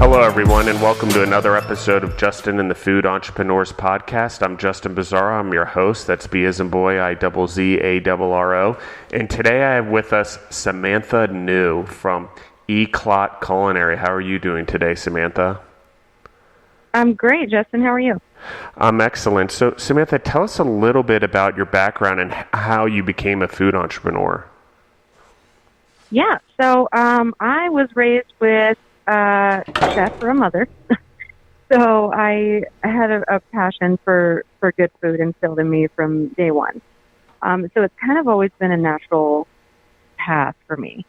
Hello, everyone, and welcome to another episode of Justin and the Food Entrepreneurs podcast. I'm Justin Bizzarro. I'm your host. That's B as in boy, Izzarro. And today I have with us Samantha New from Eclat Culinary. How are you doing today, Samantha? I'm great, Justin. How are you? I'm excellent. So, Samantha, tell us a little bit about your background and how you became a food entrepreneur. Yeah, so I was raised with a chef or a mother. So I had a passion for good food instilled in me from day one. So it's kind of always been a natural path for me.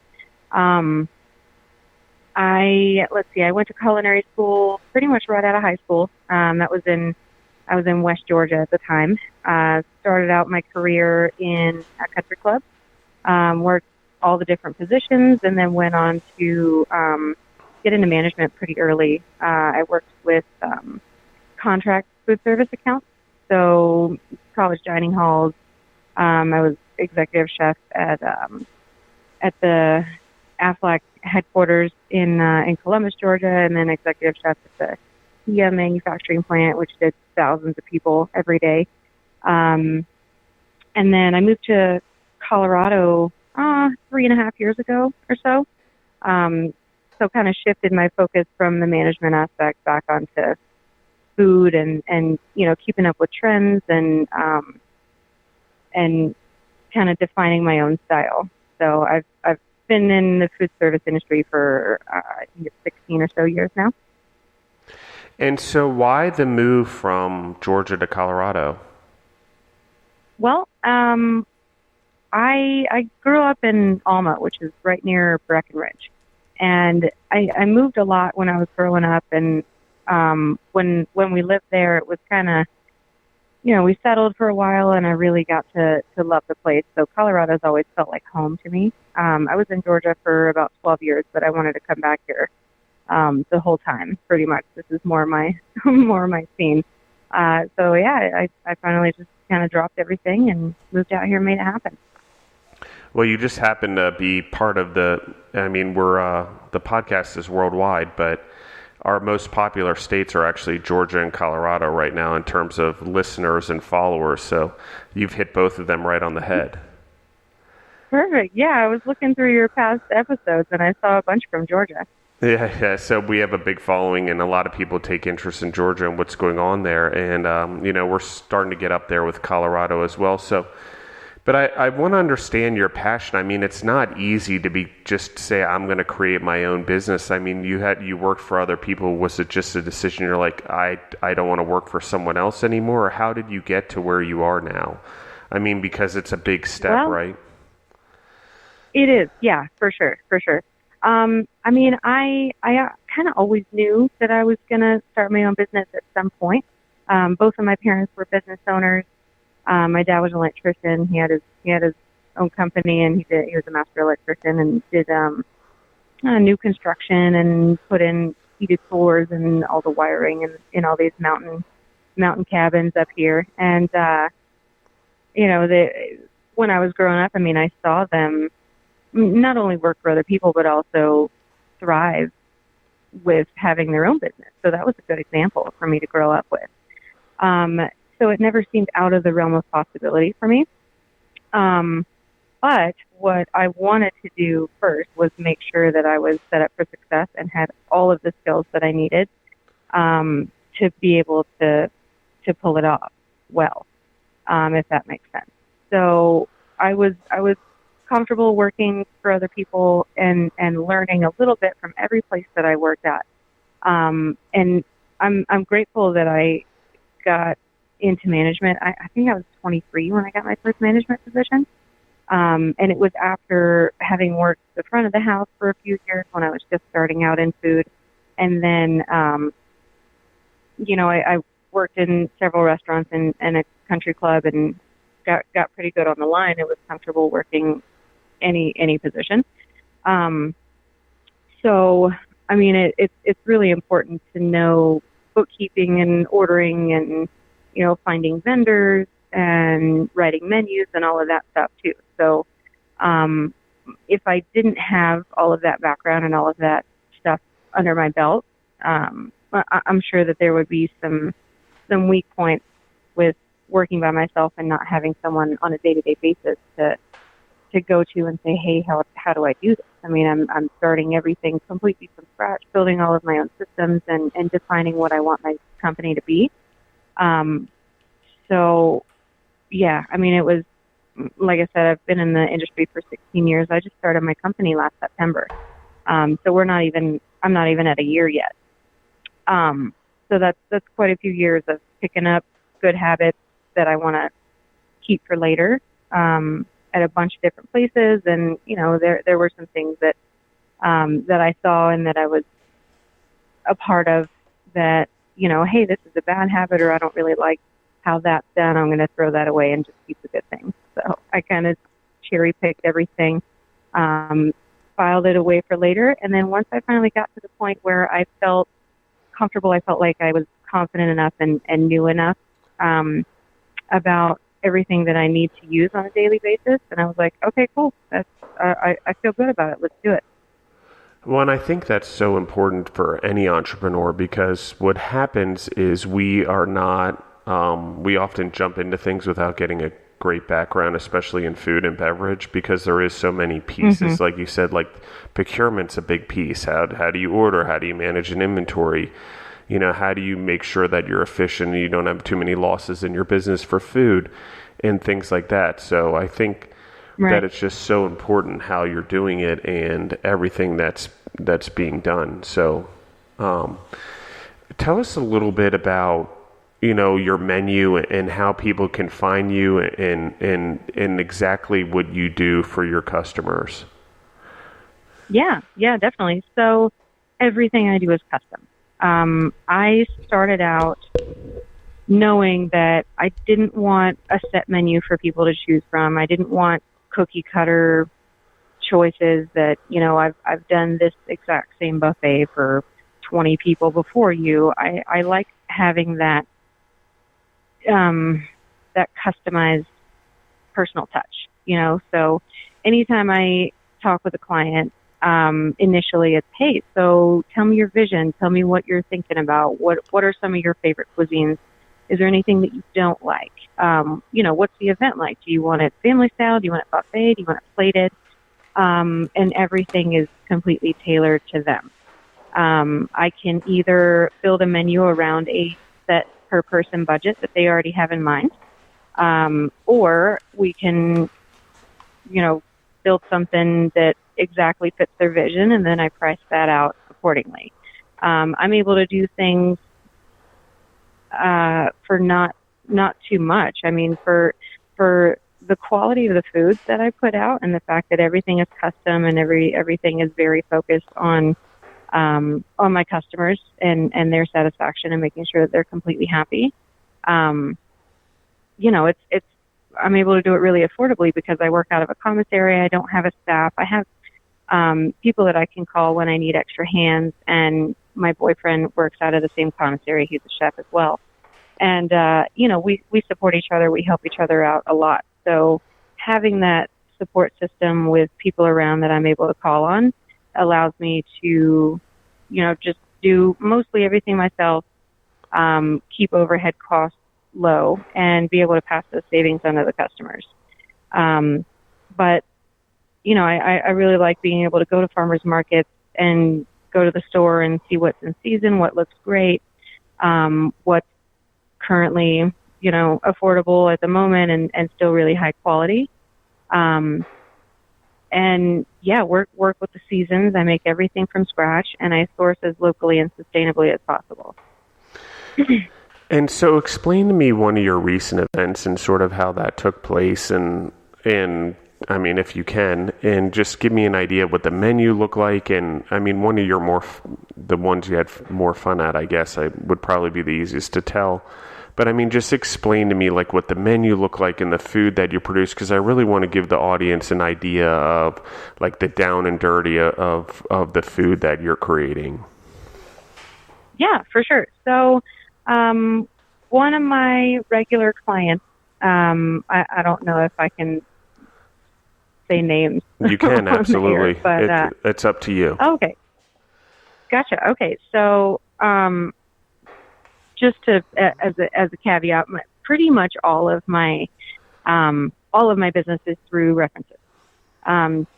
I went to culinary school pretty much right out of high school. I was in West Georgia at the time. Started out my career in a country club, worked all the different positions, and then went on to get into management pretty early. I worked with contract food service accounts, so college dining halls. I was executive chef at the Aflac headquarters in Columbus, Georgia, and then executive chef at the Kia manufacturing plant, which did thousands of people every day. And then I moved to Colorado 3.5 years ago or so. So kind of shifted my focus from the management aspect back onto food and keeping up with trends and kind of defining my own style. So I've been in the food service industry for I think it's 16 or so years now. And so why the move from Georgia to Colorado? Well, I grew up in Alma, which is right near Breckenridge. And I moved a lot when I was growing up, and when we lived there, it was kind of, we settled for a while, and I really got to love the place. So Colorado's always felt like home to me. I was in Georgia for about 12 years, but I wanted to come back here the whole time, pretty much. This is more my scene. So yeah, I finally just kind of dropped everything and moved out here and made it happen. Well, you just happen to be part of the podcast is worldwide, but our most popular states are actually Georgia and Colorado right now in terms of listeners and followers. So you've hit both of them right on the head. Perfect. Yeah, I was looking through your past episodes and I saw a bunch from Georgia. Yeah. So we have a big following, and a lot of people take interest in Georgia and what's going on there. And, we're starting to get up there with Colorado as well. So, but I want to understand your passion. I mean, it's not easy to just say, I'm going to create my own business. I mean, you worked for other people. Was it just a decision? You're like, I don't want to work for someone else anymore. Or how did you get to where you are now? I mean, because it's a big step, right? It is. Yeah, for sure. I mean, I kind of always knew that I was going to start my own business at some point. Both of my parents were business owners. My dad was an electrician. He had his own company, and he was a master electrician and did new construction and put in heated floors and all the wiring and in all these mountain cabins up here. And when I was growing up, I mean, I saw them not only work for other people but also thrive with having their own business. So that was a good example for me to grow up with. So it never seemed out of the realm of possibility for me. But what I wanted to do first was make sure that I was set up for success and had all of the skills that I needed to be able to pull it off well, if that makes sense. So I was comfortable working for other people and learning a little bit from every place that I worked at. And I'm grateful that I got into management. I think I was 23 when I got my first management position. And it was after having worked the front of the house for a few years when I was just starting out in food. And then, I worked in several restaurants and a country club and got pretty good on the line. It was comfortable working any position. So, I mean, it's really important to know bookkeeping and ordering and, finding vendors and writing menus and all of that stuff too. So, if I didn't have all of that background and all of that stuff under my belt, I'm sure that there would be some weak points with working by myself and not having someone on a day-to-day basis to go to and say, hey, how do I do this? I mean, I'm starting everything completely from scratch, building all of my own systems and defining what I want my company to be. So, yeah, I mean, it was, like I said, I've been in the industry for 16 years. I just started my company last September. So I'm not even at a year yet. So that's quite a few years of picking up good habits that I want to keep for later, at a bunch of different places. And, you know, there were some things that I saw and that I was a part of that, you know, hey, this is a bad habit, or I don't really like how that's done. I'm going to throw that away and just keep the good things. So I kind of cherry picked everything, filed it away for later. And then once I finally got to the point where I felt comfortable, I felt like I was confident enough and knew enough about everything that I need to use on a daily basis. And I was like, okay, cool. I feel good about it. Let's do it. Well, and I think that's so important for any entrepreneur, because what happens is we often jump into things without getting a great background, especially in food and beverage, because there is so many pieces. Like you said, like procurement's a big piece. How do you order? How do you manage an inventory? You know, how do you make sure that you're efficient and you don't have too many losses in your business for food and things like that? So I think that it's just so important how you're doing it and everything that's being done. So tell us a little bit about, you know, your menu and how people can find you and exactly what you do for your customers. Yeah, definitely. So everything I do is custom. I started out knowing that I didn't want a set menu for people to choose from. I didn't want cookie cutter choices that, you know, I've done this exact same buffet for 20 people before you. I like having that customized personal touch, you know. So anytime I talk with a client, initially it's, hey, so tell me your vision, tell me what you're thinking about, what are some of your favorite cuisines, is there anything that you don't like, you know, what's the event like, do you want it family style, do you want it buffet, do you want it plated, and everything is completely tailored to them. I can either build a menu around a set per person budget that they already have in mind, or we can, you know, build something that exactly fits their vision, and then I price that out accordingly. I'm able to do things for not too much. I mean, for the quality of the foods that I put out, and the fact that everything is custom and everything is very focused on my customers and their satisfaction and making sure that they're completely happy. You know, it's I'm able to do it really affordably because I work out of a commissary. I don't have a staff. I have people that I can call when I need extra hands, and my boyfriend works out of the same commissary. He's a chef as well. And, you know, we support each other. We help each other out a lot. So having that support system with people around that I'm able to call on allows me to, you know, just do mostly everything myself, keep overhead costs low, and be able to pass those savings on to the customers. But, you know, I really like being able to go to farmers markets and go to the store and see what's in season, what looks great, what's currently, you know, affordable at the moment and still really high quality. And yeah, work with the seasons. I make everything from scratch, and I source as locally and sustainably as possible. And so explain to me one of your recent events and sort of how that took place, and I mean, if you can, and just give me an idea of what the menu looked like. And I mean, one of your the ones you had more fun at, I guess, would probably be the easiest to tell. But I mean, just explain to me like what the menu looked like and the food that you produce, because I really want to give the audience an idea of like the down and dirty of the food that you're creating. Yeah, for sure. So one of my regular clients, I don't know if I can say names. You can, absolutely. But, it's up to you. Okay. Gotcha. Okay. So Just as a caveat, pretty much all of my business is through references.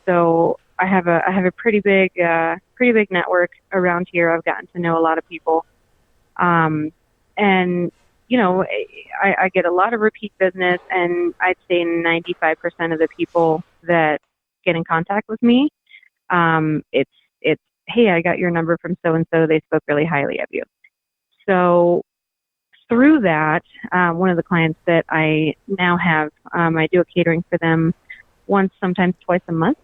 So I have a pretty big network around here. I've gotten to know a lot of people, and I get a lot of repeat business, and I'd say 95% of the people that get in contact with me, it's hey, I got your number from so and so. They spoke really highly of you. So through that, one of the clients that I now have, I do a catering for them once, sometimes twice a month.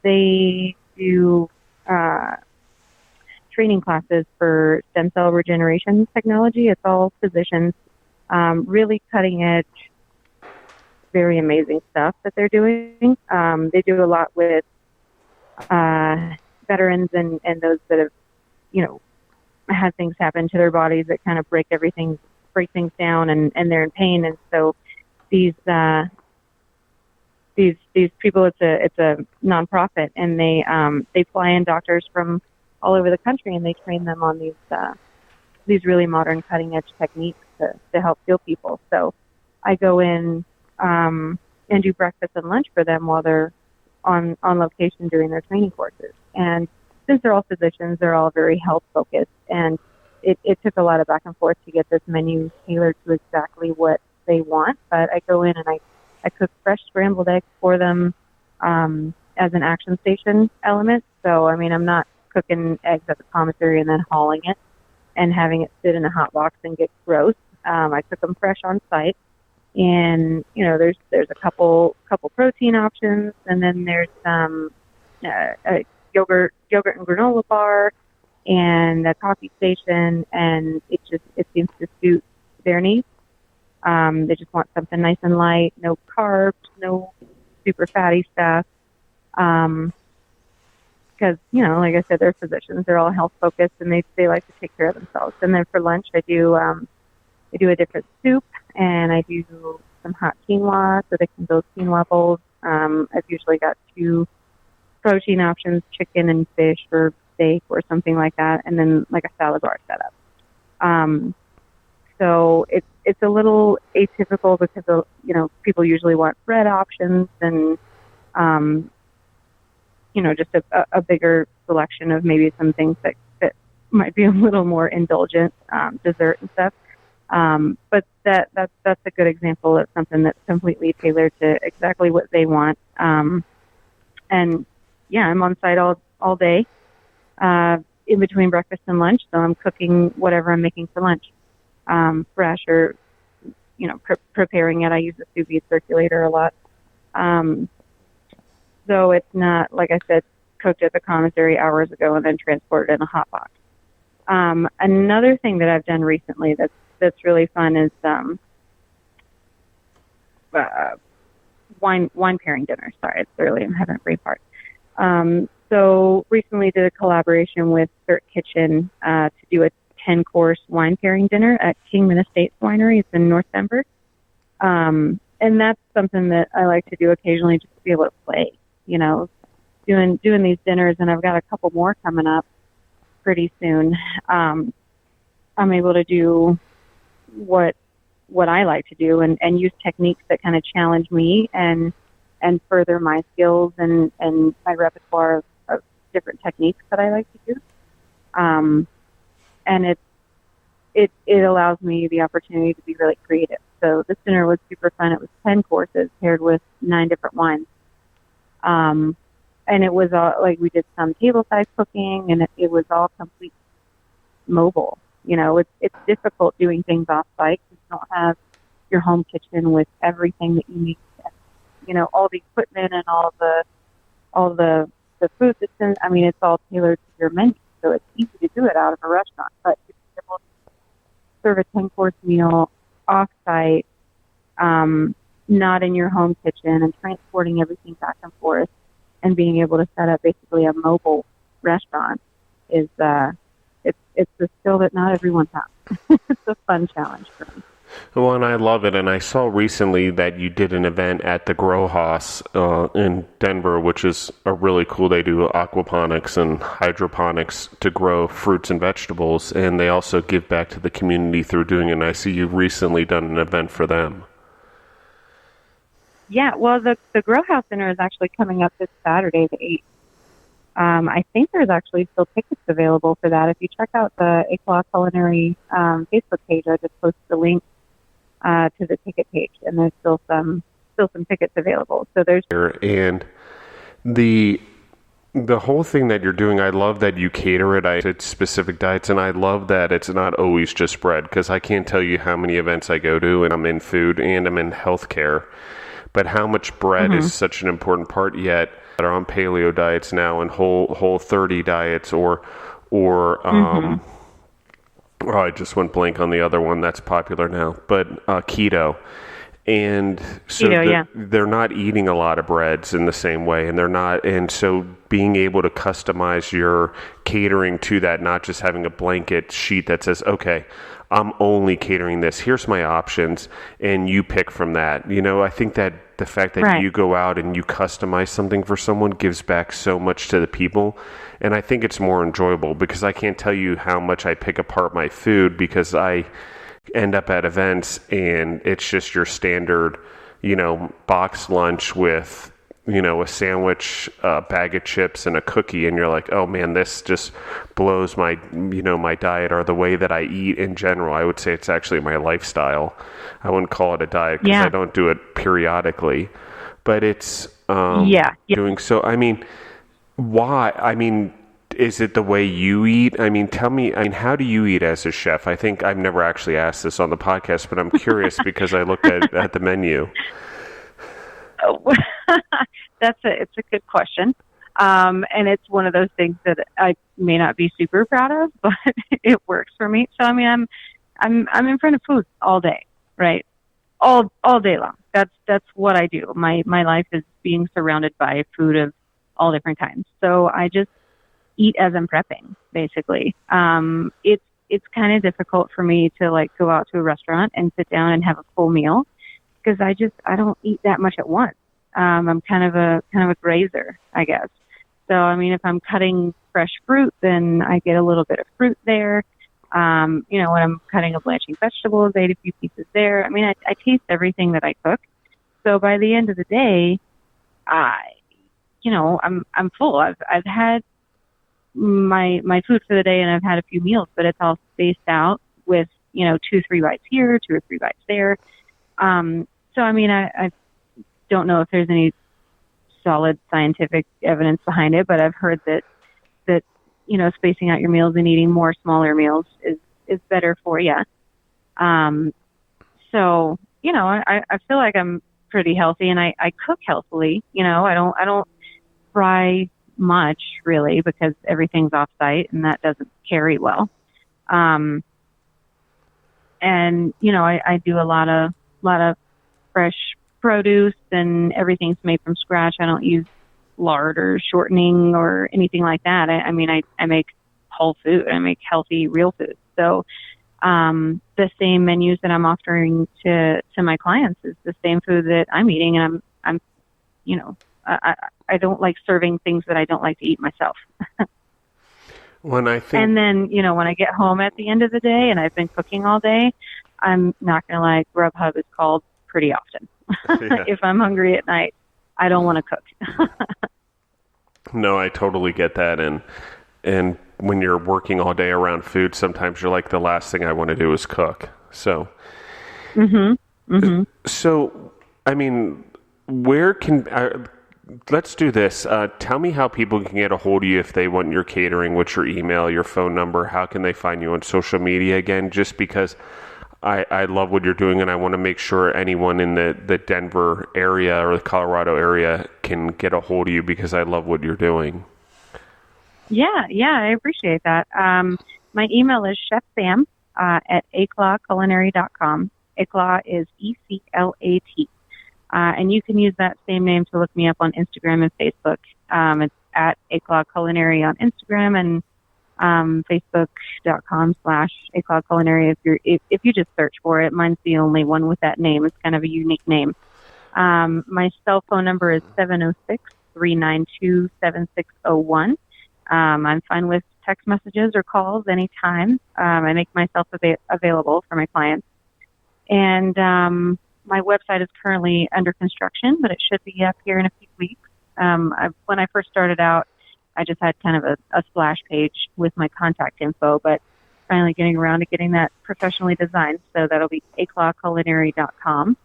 They do training classes for stem cell regeneration technology. It's all physicians, really cutting edge, very amazing stuff that they're doing. They do a lot with veterans and those that have, had things happen to their bodies that kind of break things down, and they're in pain. And so these people, it's a nonprofit, and they fly in doctors from all over the country, and they train them on these really modern cutting edge techniques to help heal people. So I go in and do breakfast and lunch for them while they're on location doing their training courses. And since they're all physicians, they're all very health focused, and it took a lot of back and forth to get this menu tailored to exactly what they want. But I go in and I cook fresh scrambled eggs for them as an action station element. So, I'm not cooking eggs at the commissary and then hauling it and having it sit in a hot box and get gross. I cook them fresh on site, and there's a couple protein options, and then there's a yogurt and granola bar and a coffee station, and it seems to suit their needs. They just want something nice and light, no carbs, no super fatty stuff. Because, like I said, they're physicians. They're all health focused, and they like to take care of themselves. And then for lunch, I do a different soup, and I do some hot quinoa, so they can build quinoa bowls. I've usually got 2 protein options, chicken and fish or steak or something like that, and then like a salad bar setup. So it's a little atypical because people usually want bread options and just a bigger selection of maybe some things that might be a little more indulgent, dessert and stuff. But that's a good example of something that's completely tailored to exactly what they want. And yeah, I'm on site all day, in between breakfast and lunch. So I'm cooking whatever I'm making for lunch, fresh or, preparing it. I use the sous vide circulator a lot. So it's not, like I said, cooked at the commissary hours ago and then transported in a hot box. Another thing that I've done recently that's really fun is wine pairing dinner. Sorry, it's early. I'm having a brain fart. So recently did a collaboration with Cert Kitchen to do a 10-course wine pairing dinner at Kingman Estates Winery. It's in North Denver. And that's something that I like to do occasionally just to be able to play, doing these dinners, and I've got a couple more coming up pretty soon. I'm able to do what I like to do and use techniques that kind of challenge me and further my skills and my repertoire of different techniques that I like to do. And it allows me the opportunity to be really creative. So this dinner was super fun. It was 10 courses paired with 9 different wines. And it was all, like, we did some table-side cooking, and it was all complete mobile. It's difficult doing things off-site. You don't have your home kitchen with everything that you need, all the equipment and all the food that's in. It's all tailored to your menu, so it's easy to do it out of a restaurant. But to be able to serve a 10-course meal off-site, not in your home kitchen, and transporting everything back and forth, and being able to set up basically a mobile restaurant is it's a skill that not everyone has. It's a fun challenge for me. Well, and I love it. And I saw recently that you did an event at the Grow House in Denver, which is a really cool. They do aquaponics and hydroponics to grow fruits and vegetables, and they also give back to the community through doing it. And I see you've recently done an event for them. Yeah, well, the Grow House dinner is actually coming up this Saturday, the 8th. I think there's actually still tickets available for that. If you check out the Eclat Culinary Facebook page, I just posted the link to the ticket page, and there's still some tickets available. So there's and the whole thing that you're doing. I love that you cater it. It's specific diets, and I love that it's not always just bread, because I can't tell you how many events I go to, and I'm in food and I'm in healthcare, but how much bread is such an important part. Yet that are on paleo diets now and whole 30 diets or oh, I just went blank on the other one that's popular now, but keto. And so they're not eating a lot of breads in the same way, and so being able to customize your catering to that, not just having a blanket sheet that says, okay, I'm only catering this, here's my options, and you pick from that. I think that the fact that you go out and you customize something for someone gives back so much to the people. And I think it's more enjoyable, because I can't tell you how much I pick apart my food, because I end up at events and it's just your standard, box lunch with, a sandwich, a bag of chips, and a cookie. And you're like, oh man, this just blows my, my diet, or the way that I eat in general. I would say it's actually my lifestyle. I wouldn't call it a diet, because I don't do it periodically, but it's doing so. I mean, why? I mean, is it the way you eat? I mean, tell me, how do you eat as a chef? I think I've never actually asked this on the podcast, but I'm curious because I looked at the menu. It's a good question. And it's one of those things that I may not be super proud of, but it works for me. So, I mean, I'm in front of food all day, right? All day long. That's what I do. My life is being surrounded by food of all different kinds. So I just eat as I'm prepping, basically. It's kind of difficult for me to go out to a restaurant and sit down and have a full meal, because I don't eat that much at once. I'm kind of a grazer, I guess. So, I mean, if I'm cutting fresh fruit, then I get a little bit of fruit there. When I'm cutting up blanching vegetables, I eat a few pieces there. I mean, I taste everything that I cook. So by the end of the day, I'm full. I've had my food for the day, and I've had a few meals, but it's all spaced out with 2-3 bites here, 2 or 3 bites there. So I mean, I don't know if there's any solid scientific evidence behind it, but I've heard that spacing out your meals and eating more smaller meals is better for you. So I feel like I'm pretty healthy, and I cook healthily. I don't fry much really, because everything's off site and that doesn't carry well. And I do a lot of fresh produce, and everything's made from scratch. I don't use lard or shortening or anything like that. I make whole food. I make healthy, real food. So the same menus that I'm offering to my clients is the same food that I'm eating, and I don't like serving things that I don't like to eat myself. And then, when I get home at the end of the day and I've been cooking all day, I'm not going to lie, Grubhub is called pretty often. Yeah. If I'm hungry at night, I don't want to cook. No, I totally get that. And when you're working all day around food, sometimes you're like, the last thing I want to do is cook. So, So, I mean, where can, let's do this. Tell me how people can get a hold of you if they want your catering. What's your email, your phone number? How can they find you on social media again? Just because I love what you're doing, and I want to make sure anyone in the Denver area or the Colorado area can get a hold of you, because I love what you're doing. Yeah, I appreciate that. My email is chefsam at eclatculinary.com. Eclat is ECLAT. And you can use that same name to look me up on Instagram and Facebook. It's at Eclat Culinary on Instagram, and Facebook.com/Eclat Culinary. If you just search for it, mine's the only one with that name. It's kind of a unique name. My cell phone number is 706-392-7601. I'm fine with text messages or calls anytime. I make myself available for my clients. And my website is currently under construction, but it should be up here in a few weeks. When I first started out, I just had kind of a splash page with my contact info, but finally getting around to getting that professionally designed. So that'll be eclatculinary.com.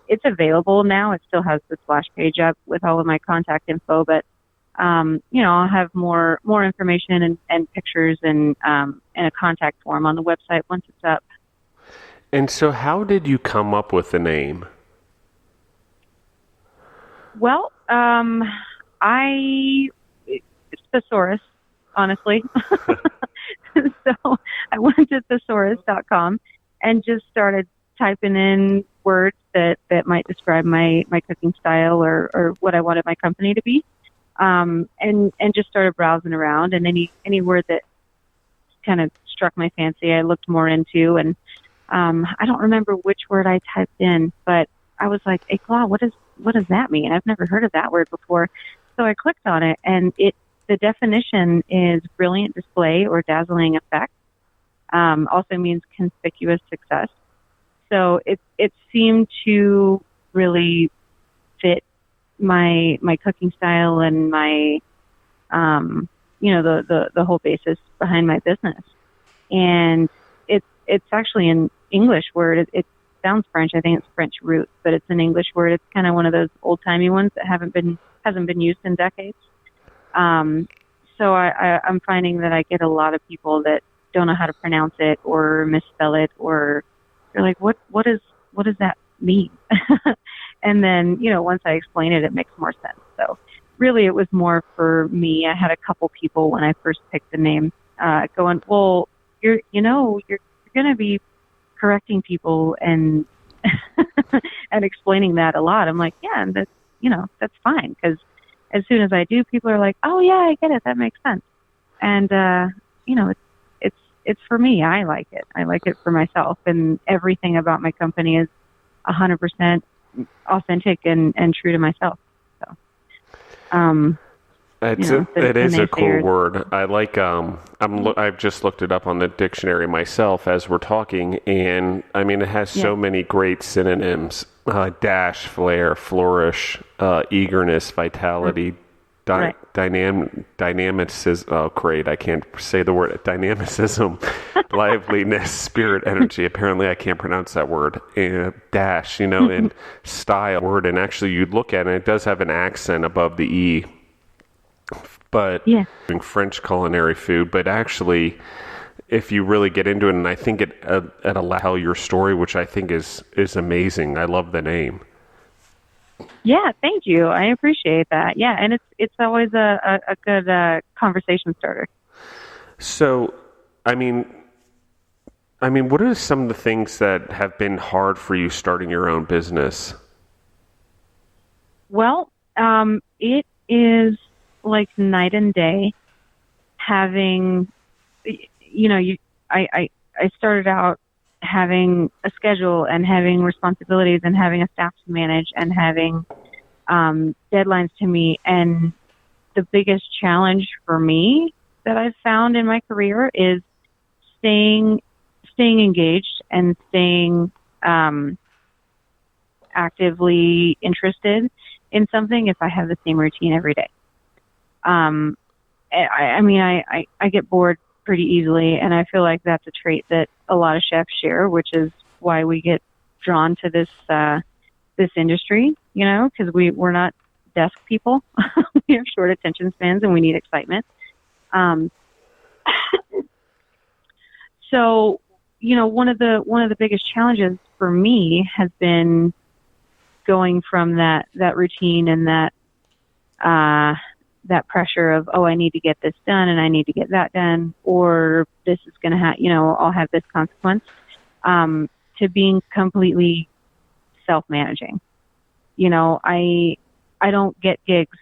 It's available now. It still has the splash page up with all of my contact info, but I'll have more information and pictures and a contact form on the website once it's up. And so how did you come up with the name? Well, it's thesaurus, honestly. So I went to thesaurus.com and just started typing in words that might describe my cooking style or what I wanted my company to be. And just started browsing around, and any word that kind of struck my fancy, I looked more into. And I don't remember which word I typed in, but I was like, Eclat, what does that mean? I've never heard of that word before. So I clicked on it, and the definition is brilliant display or dazzling effect. Also means conspicuous success. So it seemed to really fit my cooking style and my the whole basis behind my business. And it's actually an English word. It sounds French. I think it's French roots, but it's an English word. It's kind of one of those old timey ones that hasn't been used in decades. So I'm finding that I get a lot of people that don't know how to pronounce it or misspell it, or they're like, what does that mean? And then, once I explain it, it makes more sense. So really it was more for me. I had a couple people when I first picked the name, going, well, you're going to be correcting people and, and explaining that a lot. I'm like, yeah, and that's fine. 'Cause as soon as I do, people are like, oh yeah, I get it. That makes sense. And, it's for me. I like it. I like it for myself, and everything about my company is 100% authentic and true to myself. So, it is a cool word. I like. I've just looked it up on the dictionary myself as we're talking, and I mean it has so many great synonyms: dash, flair, flourish, eagerness, vitality, dynamicism. Oh, great! I can't say the word dynamicism, liveliness, spirit, energy. Apparently, I can't pronounce that word. And dash, and style word. And actually, you look at it, and it does have an accent above the e. But French culinary food, but actually, if you really get into it, and I think it allows tell your story, which I think is amazing. I love the name. Yeah, thank you. I appreciate that. Yeah, and it's always a good conversation starter. So, I mean, what are some of the things that have been hard for you starting your own business? Well, it is like night and day. Having, I started out having a schedule and having responsibilities and having a staff to manage and having deadlines to meet. And the biggest challenge for me that I've found in my career is staying engaged and staying actively interested in something if I have the same routine every day. I get bored pretty easily, and I feel like that's a trait that a lot of chefs share, which is why we get drawn to this industry, because we're not desk people. We have short attention spans and we need excitement. So, one of the biggest challenges for me has been going from that routine and that pressure of, I need to get this done and I need to get that done, or this is going to I'll have this consequence, to being completely self-managing. I don't get gigs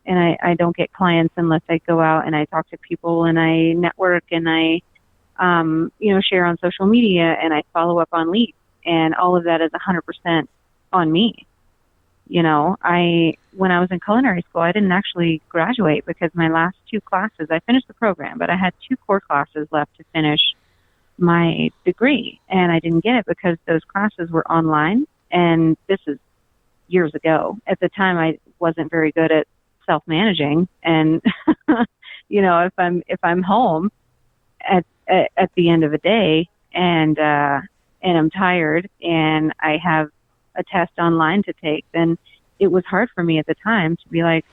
and I don't get clients unless I go out and I talk to people and I network and I, share on social media and I follow up on leads. And all of that is 100% on me. When I was in culinary school, I didn't actually graduate because my last 2 classes, I finished the program, but I had 2 core classes left to finish my degree. And I didn't get it because those classes were online. And this is years ago. At the time, I wasn't very good at self-managing. And, if I'm home at the end of a day and I'm tired and I have a test online to take, then it was hard for me at the time to be like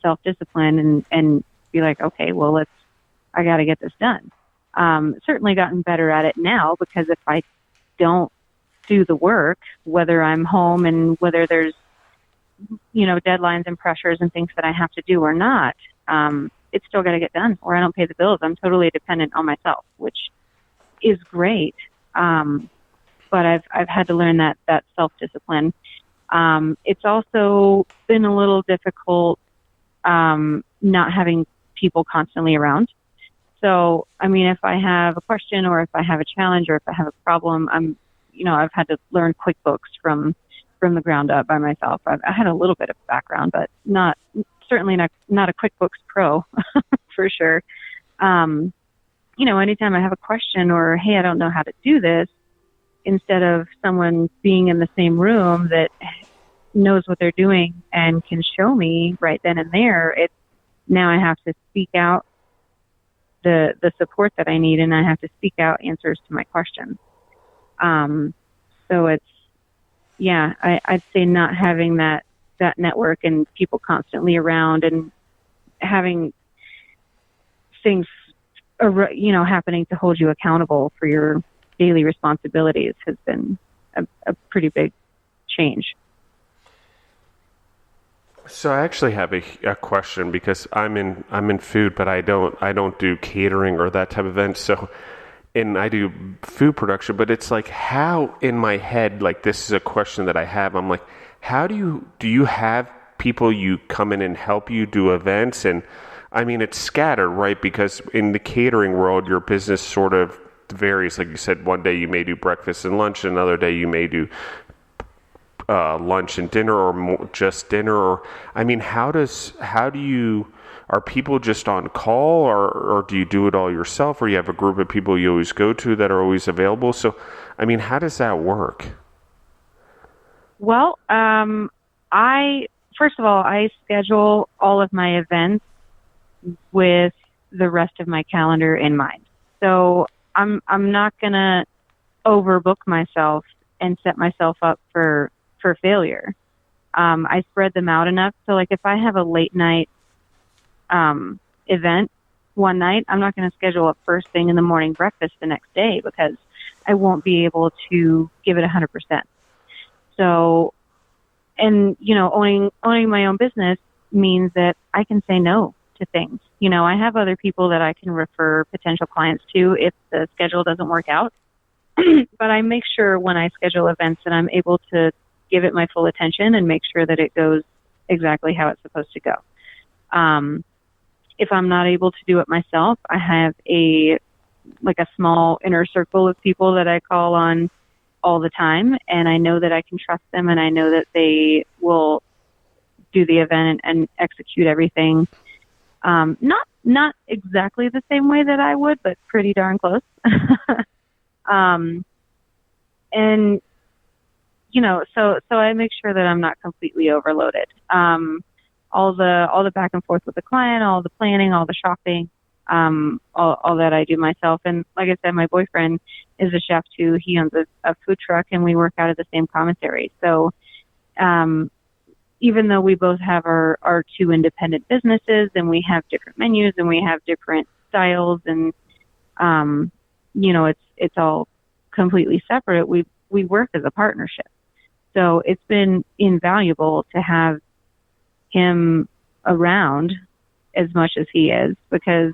self-disciplined and be like, okay, well, I got to get this done. Certainly gotten better at it now, because if I don't do the work, whether I'm home and whether there's, deadlines and pressures and things that I have to do or not, it's still got to get done or I don't pay the bills. I'm totally dependent on myself, which is great. But I've had to learn that self-discipline. It's also been a little difficult, not having people constantly around. So, if I have a question or if I have a challenge or if I have a problem, I've had to learn QuickBooks from the ground up by myself. I had a little bit of background, but certainly not a QuickBooks pro for sure. Anytime I have a question or, hey, I don't know how to do this, instead of someone being in the same room that knows what they're doing and can show me right then and there, now I have to seek out the support that I need, and I have to seek out answers to my questions. So I'd say not having that network and people constantly around and having things, happening to hold you accountable for your daily responsibilities has been a pretty big change. So I actually have a question, because I'm in food, but I don't do catering or that type of event. So, and I do food production, but it's like, how in my head, like, this is a question that I have. I'm like, how do you have people you come in and help you do events? And it's scattered, right? Because in the catering world, your business sort of varies. Like you said, one day you may do breakfast and lunch, another day you may do lunch and dinner, or just dinner. Or are people just on call, or do you do it all yourself, or you have a group of people you always go to that are always available? So, how does that work? Well, first of all, I schedule all of my events with the rest of my calendar in mind. So I'm not going to overbook myself and set myself up for failure. I spread them out enough. So like if I have a late night event one night, I'm not going to schedule a first thing in the morning breakfast the next day, because I won't be able to give it 100%. So, and owning my own business means that I can say no to things. I have other people that I can refer potential clients to if the schedule doesn't work out. But I make sure when I schedule events that I'm able to give it my full attention and make sure that it goes exactly how it's supposed to go. If I'm not able to do it myself, I have a small inner circle of people that I call on all the time, and I know that I can trust them, and I know that they will do the event and execute everything. Not exactly the same way that I would, but pretty darn close. And so I make sure that I'm not completely overloaded. All the back and forth with the client, all the planning, all the shopping, all that I do myself. And like I said, my boyfriend is a chef too. He owns a food truck, and we work out of the same commissary. So, even though we both have our 2 independent businesses, and we have different menus and we have different styles, and it's all completely separate, we work as a partnership. So it's been invaluable to have him around as much as he is, because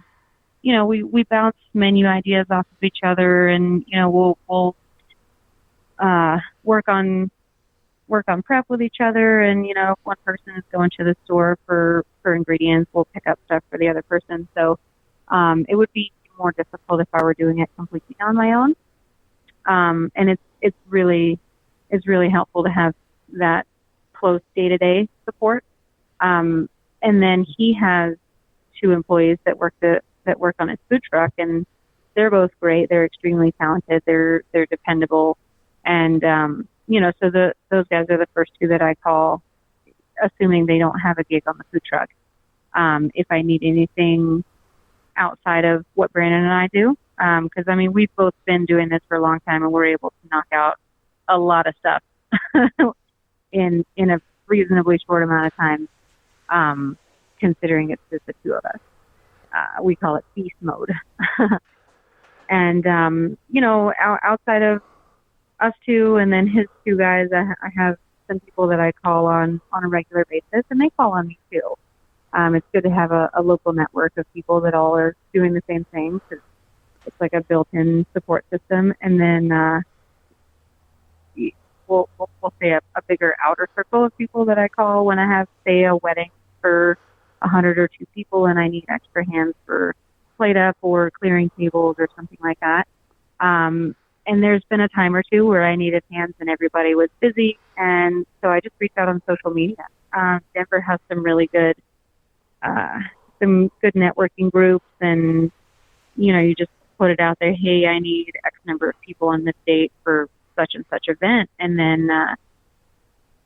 we bounce menu ideas off of each other, and we'll work on work on prep with each other. And, you know, if one person is going to the store for ingredients, we'll pick up stuff for the other person. So it would be more difficult if I were doing it completely on my own. And it's really helpful to have that close day-to-day support. And then he has 2 employees that work on his food truck, and they're both great. They're extremely talented. They're dependable. And, you know, so those guys are the first 2 that I call, assuming they don't have a gig on the food truck. If I need anything outside of what Brandon and I do, because, I mean, we've both been doing this for a long time, and we're able to knock out a lot of stuff in a reasonably short amount of time, considering it's just the 2 of us. We call it beast mode. And, you know, outside of us 2 and then his 2 guys, I have some people that I call on a regular basis, and they call on me too. It's good to have a local network of people that all are doing the same thing, because it's like a built-in support system. And then we'll say a bigger outer circle of people that I call when I have, say, a wedding for 100 or 2 people, and I need extra hands for plate up or clearing tables or something like that. And there's been a time or 2 where I needed hands and everybody was busy, and so I just reached out on social media. Denver has some really good networking groups, and, you know, you just put it out there, hey, I need X number of people on this date for such and such event. And then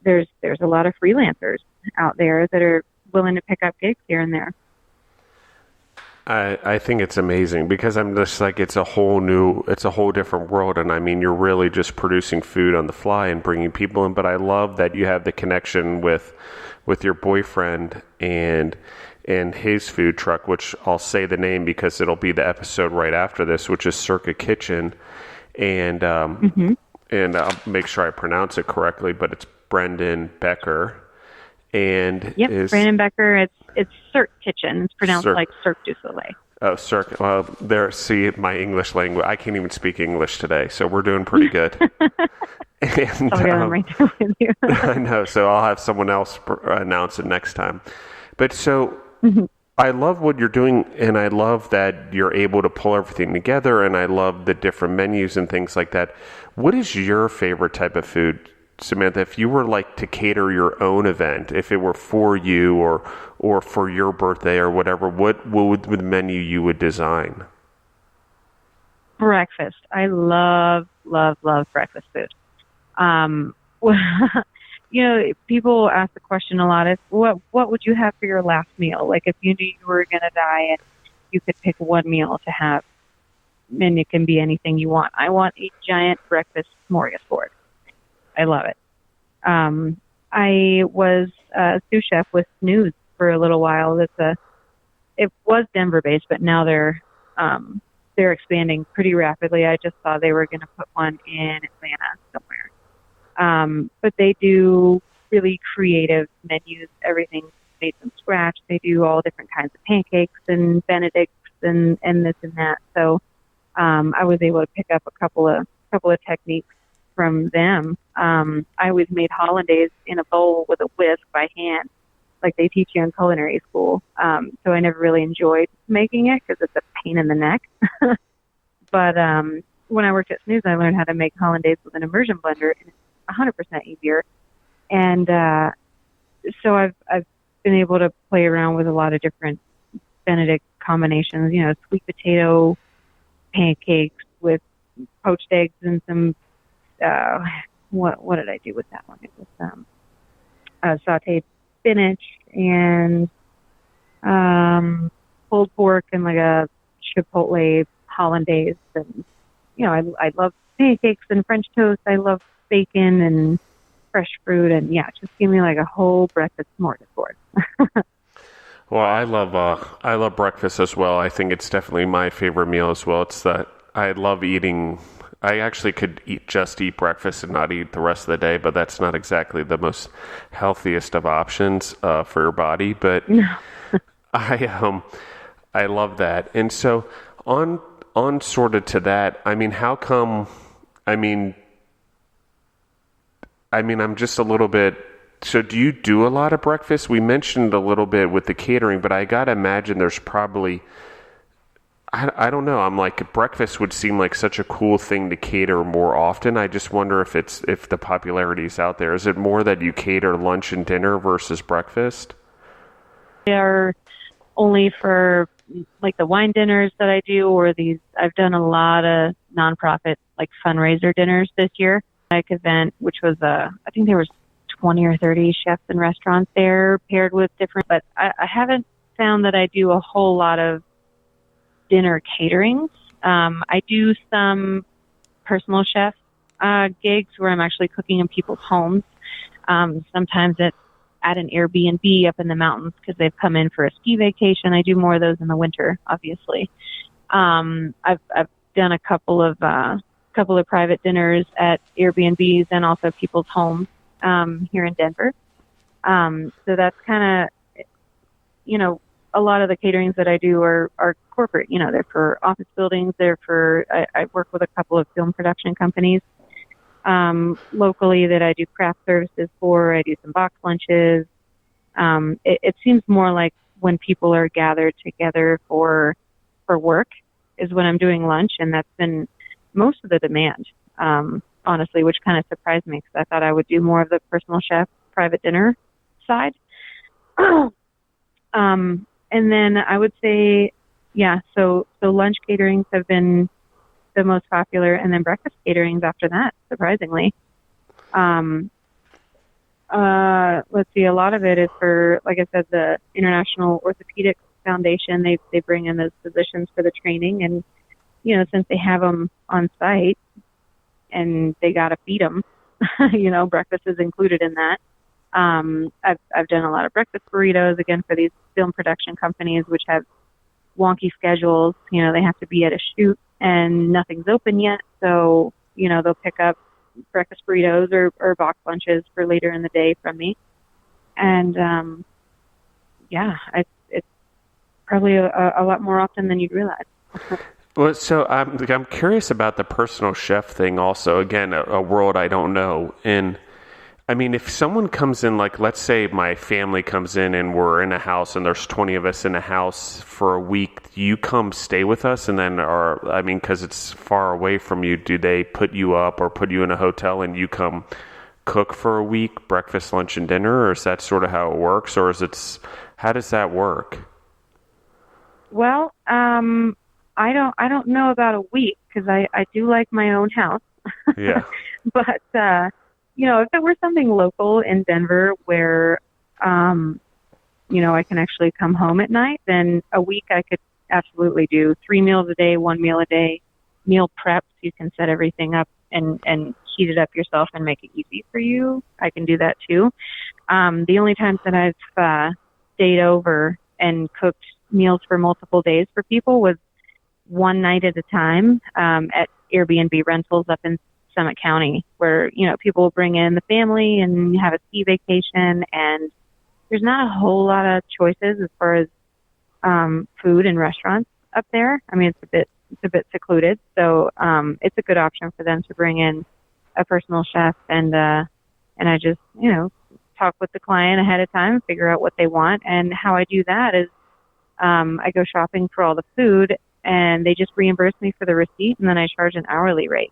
there's a lot of freelancers out there that are willing to pick up gigs here and there. I think it's amazing, because I'm just like, it's a whole different world. And I mean, you're really just producing food on the fly and bringing people in. But I love that you have the connection with your boyfriend and his food truck, which I'll say the name because it'll be the episode right after this, which is Circa Kitchen. And, and I'll make sure I pronounce it correctly, but it's Brendan Becker. And Brandon Becker. It's Cirque Kitchen. It's pronounced like Cirque du Soleil. Oh, Cirque. Well, see, my English language. I can't even speak English today, so we're doing pretty good. And I'm right there with you. I know. So I'll have someone else announce it next time. But so I love what you're doing, and I love that you're able to pull everything together, and I love the different menus and things like that. What is your favorite type of food, Samantha? If you were like to cater your own event, if it were for you or for your birthday or whatever, what would the menu you would design? Breakfast. I love breakfast food. You know, people ask the question a lot, what would you have for your last meal? Like, if you knew you were going to die and you could pick one meal to have, and it can be anything you want. I want a giant breakfast smorgasbord. I love it. I was a sous chef with Snooze for a little while. It was Denver based, but now they're expanding pretty rapidly. I just saw they were going to put one in Atlanta somewhere. But they do really creative menus, everything made from scratch. They do all different kinds of pancakes and Benedicts and this and that. So I was able to pick up a couple of techniques from them. I always made hollandaise in a bowl with a whisk by hand, like they teach you in culinary school. So I never really enjoyed making it because it's a pain in the neck. But when I worked at Snooze, I learned how to make hollandaise with an immersion blender, and it's 100% easier. And so I've been able to play around with a lot of different Benedict combinations, you know, sweet potato pancakes with poached eggs and some what did I do with that one? It was sauteed spinach and pulled pork and like a chipotle hollandaise. And, you know, I love pancakes and French toast. I love bacon and fresh fruit. And, yeah, just give me like a whole breakfast smorgasbord. Well, I love breakfast as well. I think it's definitely my favorite meal as well. It's that I love eating. I actually could just eat breakfast and not eat the rest of the day, but that's not exactly the most healthiest of options for your body. But no. I love that. And so on sort of to that, I mean, how come? I mean, I mean, I'm just a little bit. So do you do a lot of breakfast? We mentioned a little bit with the catering, but I got to imagine there's probably, I don't know. I'm like, breakfast would seem like such a cool thing to cater more often. I just wonder if the popularity is out there. Is it more that you cater lunch and dinner versus breakfast? They are only for like the wine dinners that I do, or I've done a lot of nonprofit like fundraiser dinners this year. Like event, which was I think there was 20 or 30 chefs and restaurants there paired with different, but I haven't found that I do a whole lot of dinner caterings. I do some personal chef gigs where I'm actually cooking in people's homes. Sometimes it's at an Airbnb up in the mountains because they've come in for a ski vacation. I do more of those in the winter, obviously. I've done a couple of private dinners at Airbnbs and also people's homes here in Denver. So that's kind of, a lot of the caterings that I do are corporate. They're for office buildings. I work with a couple of film production companies locally that I do craft services for. I do some box lunches. It seems more like when people are gathered together for work is when I'm doing lunch, and that's been most of the demand, honestly, which kind of surprised me because I thought I would do more of the personal chef private dinner side. And then I would say, so lunch caterings have been the most popular, and then breakfast caterings after that, surprisingly. Let's see, a lot of it is for, like I said, the International Orthopedic Foundation. They bring in those physicians for the training, and since they have them on site and they got to feed them, breakfast is included in that. I've done a lot of breakfast burritos, again, for these film production companies, which have wonky schedules. They have to be at a shoot and nothing's open yet. So, they'll pick up breakfast burritos or box lunches for later in the day from me. And, it's probably a lot more often than you'd realize. Well, so I'm curious about the personal chef thing also. Again, a world I don't know. And I mean, if someone comes in, like, let's say my family comes in and we're in a house and there's 20 of us in a house for a week, you come stay with us and then, because it's far away from you, do they put you up or put you in a hotel and you come cook for a week, breakfast, lunch, and dinner? Or is that sort of how it works? Or how does that work? Well, I don't know about a week because I do like my own house. Yeah. But, if it were something local in Denver where, I can actually come home at night, then a week I could absolutely do 3 meals a day, 1 meal a day, meal preps. You can set everything up and heat it up yourself and make it easy for you. I can do that too. The only times that I've stayed over and cooked meals for multiple days for people was one night at a time at Airbnb rentals up in Summit County, where people will bring in the family and have a ski vacation, and there's not a whole lot of choices as far as food and restaurants up there. I mean, it's a bit secluded, so it's a good option for them to bring in a personal chef, and I just talk with the client ahead of time, figure out what they want, and how I do that is I go shopping for all the food, and they just reimburse me for the receipt, and then I charge an hourly rate.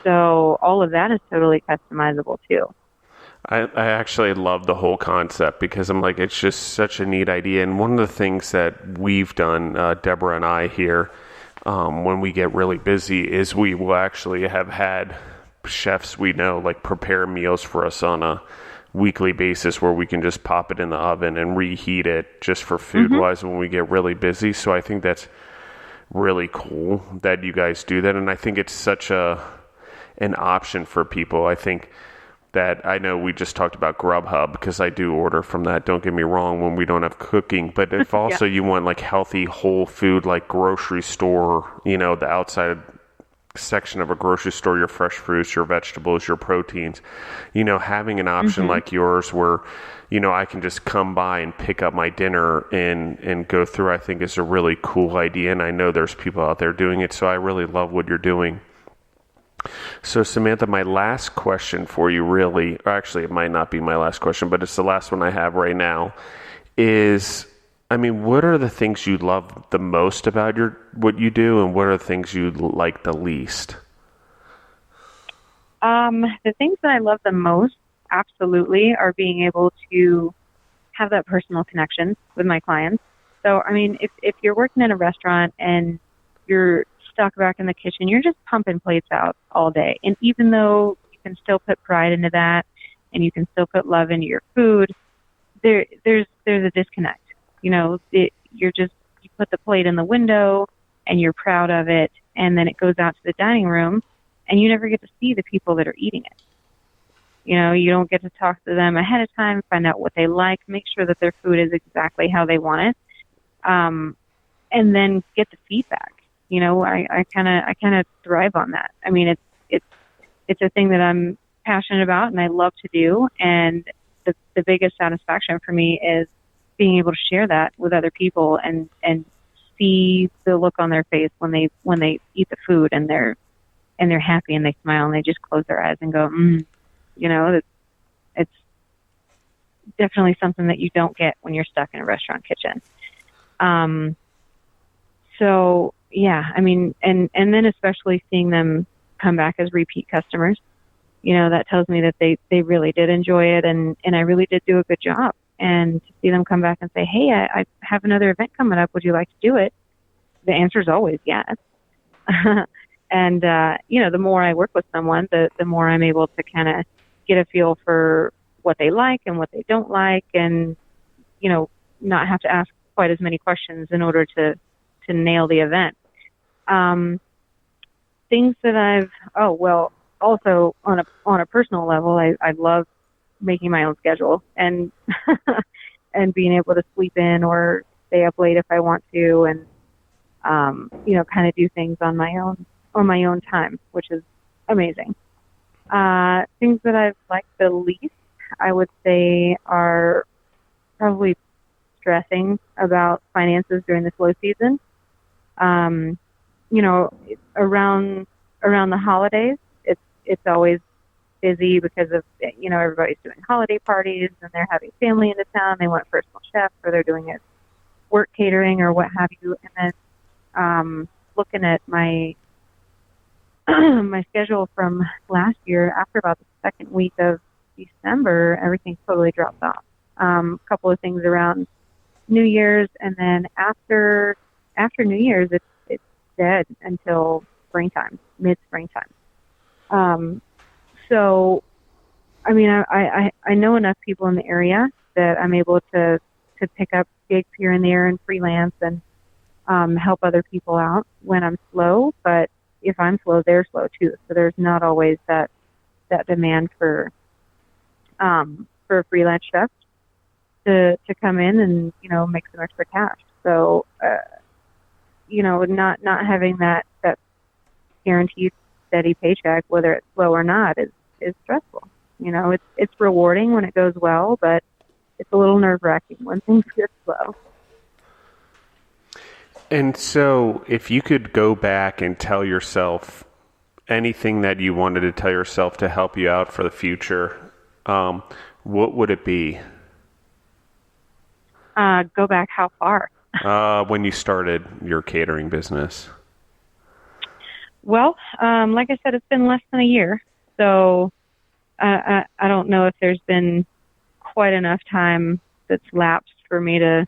So all of that is totally customizable too. I actually love the whole concept because I'm like, it's just such a neat idea. And one of the things that we've done, Deborah and I here, when we get really busy, is we will actually have had chefs we know like prepare meals for us on a weekly basis where we can just pop it in the oven and reheat it just for food wise when we get really busy. So I think that's really cool that you guys do that. And I think it's such an option for people. I think that, I know we just talked about Grubhub because I do order from that, don't get me wrong, when we don't have cooking, but if also you want like healthy whole food, like grocery store, the outside section of a grocery store, your fresh fruits, your vegetables, your proteins, having an option like yours where I can just come by and pick up my dinner and go through, I think is a really cool idea. And I know there's people out there doing it. So I really love what you're doing. So Samantha, my last question for you really, or actually it might not be my last question, but it's the last one I have right now is, I mean, what are the things you love the most about what you do, and what are the things you like the least? The things that I love the most, absolutely, are being able to have that personal connection with my clients. So, I mean, if you're working in a restaurant and you're stuck back in the kitchen, you're just pumping plates out all day. And even though you can still put pride into that and you can still put love into your food, there's a disconnect. You know, you put the plate in the window and you're proud of it, and then it goes out to the dining room and you never get to see the people that are eating it. You know, you don't get to talk to them ahead of time, find out what they like, make sure that their food is exactly how they want it, and then get the feedback. You know, I kind of thrive on that. I mean, it's a thing that I'm passionate about and I love to do. And the biggest satisfaction for me is being able to share that with other people and see the look on their face when they eat the food and they're happy and they smile and they just close their eyes and go, you know, it's definitely something that you don't get when you're stuck in a restaurant kitchen. So yeah, I mean, and then especially seeing them come back as repeat customers, you know, that tells me that they really did enjoy it and I really did do a good job. And to see them come back and say, hey, I have another event coming up. Would you like to do it? The answer is always yes. And, you know, the more I work with someone, the more I'm able to kind of get a feel for what they like and what they don't like and, you know, not have to ask quite as many questions in order to nail the event. Things that also on a personal level, I love making my own schedule and and being able to sleep in or stay up late if I want to, and you know, kind of do things on my own time, which is amazing. Things that I've liked the least, I would say, are probably stressing about finances during the slow season. You know, around the holidays, it's always busy because of, you know, everybody's doing holiday parties and they're having family into town. They want a personal chef, or they're doing it work catering or what have you. And then looking at my my schedule from last year, after about the second week of December, everything totally dropped off. A couple of things around New Year's, and then after New Year's, it's dead until springtime, mid-springtime. So, I mean, I know enough people in the area that I'm able to pick up gigs here and there and freelance and help other people out when I'm slow. But if I'm slow, they're slow too. So there's not always that demand for a freelance chef to come in and, you know, make some extra cash. So, you know, not having that guaranteed steady paycheck, whether it's slow or not, is stressful. You know, it's rewarding when it goes well, but it's a little nerve-wracking when things get slow. And so if you could go back and tell yourself anything that you wanted to tell yourself to help you out for the future, what would it be? Go back how far? When you started your catering business. Well, like I said, it's been less than a year. So I don't know if there's been quite enough time that's lapsed for me to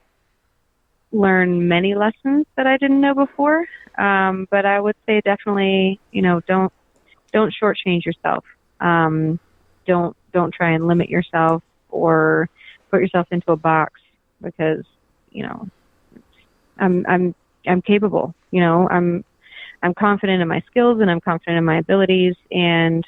learn many lessons that I didn't know before. But I would say definitely, you know, don't shortchange yourself. Don't try and limit yourself or put yourself into a box, because, you know, I'm capable. You know, I'm confident in my skills and I'm confident in my abilities. And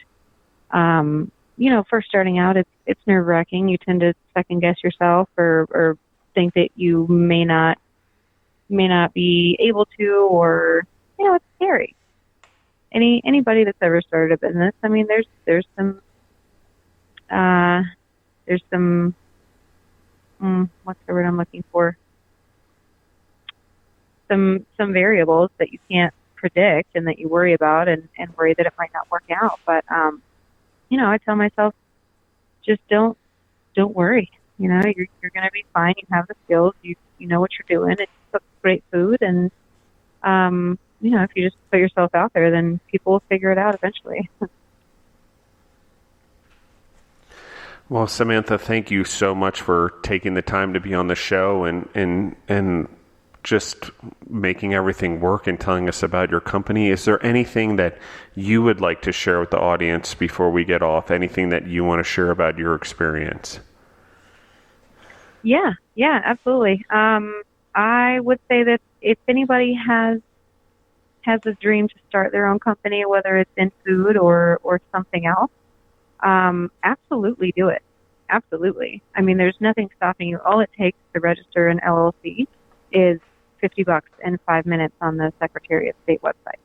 you know, first starting out, it's nerve-wracking. You tend to second guess yourself or think that you may not be able to, or, you know, it's scary. Anybody that's ever started a business, I mean, there's some what's the word I'm looking for? Some variables that you can't predict and that you worry about and worry that it might not work out. But, I tell myself, just don't worry. You're going to be fine. You have the skills. You know what you're doing. It's cook great food. And, if you just put yourself out there, then people will figure it out eventually. Well, Samantha, thank you so much for taking the time to be on the show and just making everything work and telling us about your company. Is there anything that you would like to share with the audience before we get off? Anything that you want to share about your experience? Yeah, absolutely. I would say that if anybody has this dream to start their own company, whether it's in food or something else, absolutely do it. Absolutely. I mean, there's nothing stopping you. All it takes to register an LLC is $50 and 5 minutes on the Secretary of State website.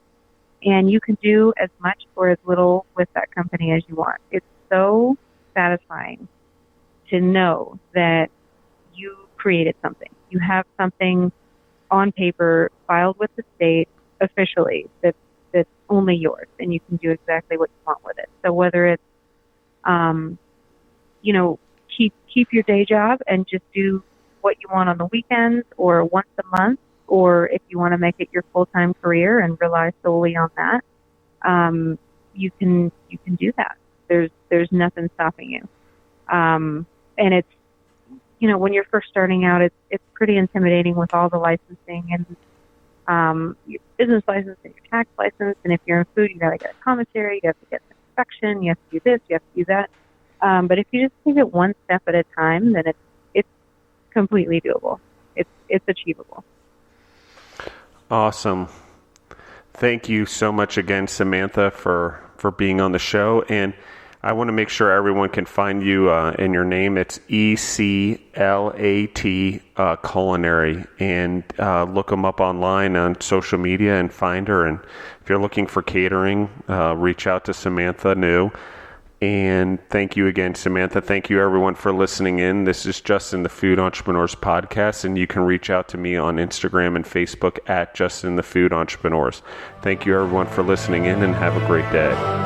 And you can do as much or as little with that company as you want. It's so satisfying to know that you created something. You have something on paper filed with the state officially that's only yours, and you can do exactly what you want with it. So whether it's, keep your day job and just do what you want on the weekends or once a month, or if you want to make it your full-time career and rely solely on that, you can do that. There's nothing stopping you. And it's, when you're first starting out, it's pretty intimidating with all the licensing and your business license and your tax license. And if you're in food, you got to get a commissary, you have to get an inspection, you have to do this, you have to do that. But if you just take it one step at a time, then it's completely doable. It's achievable. Awesome. Thank you so much again, Samantha, for being on the show. And I want to make sure everyone can find you in your name. It's Eclat Culinary, and look them up online on social media and find her. And if you're looking for catering, reach out to Samantha New. And thank you again, Samantha. Thank you, everyone, for listening in. This is Justin the Food Entrepreneurs Podcast, and you can reach out to me on Instagram and Facebook at Justin the Food Entrepreneurs. Thank you, everyone, for listening in, and have a great day.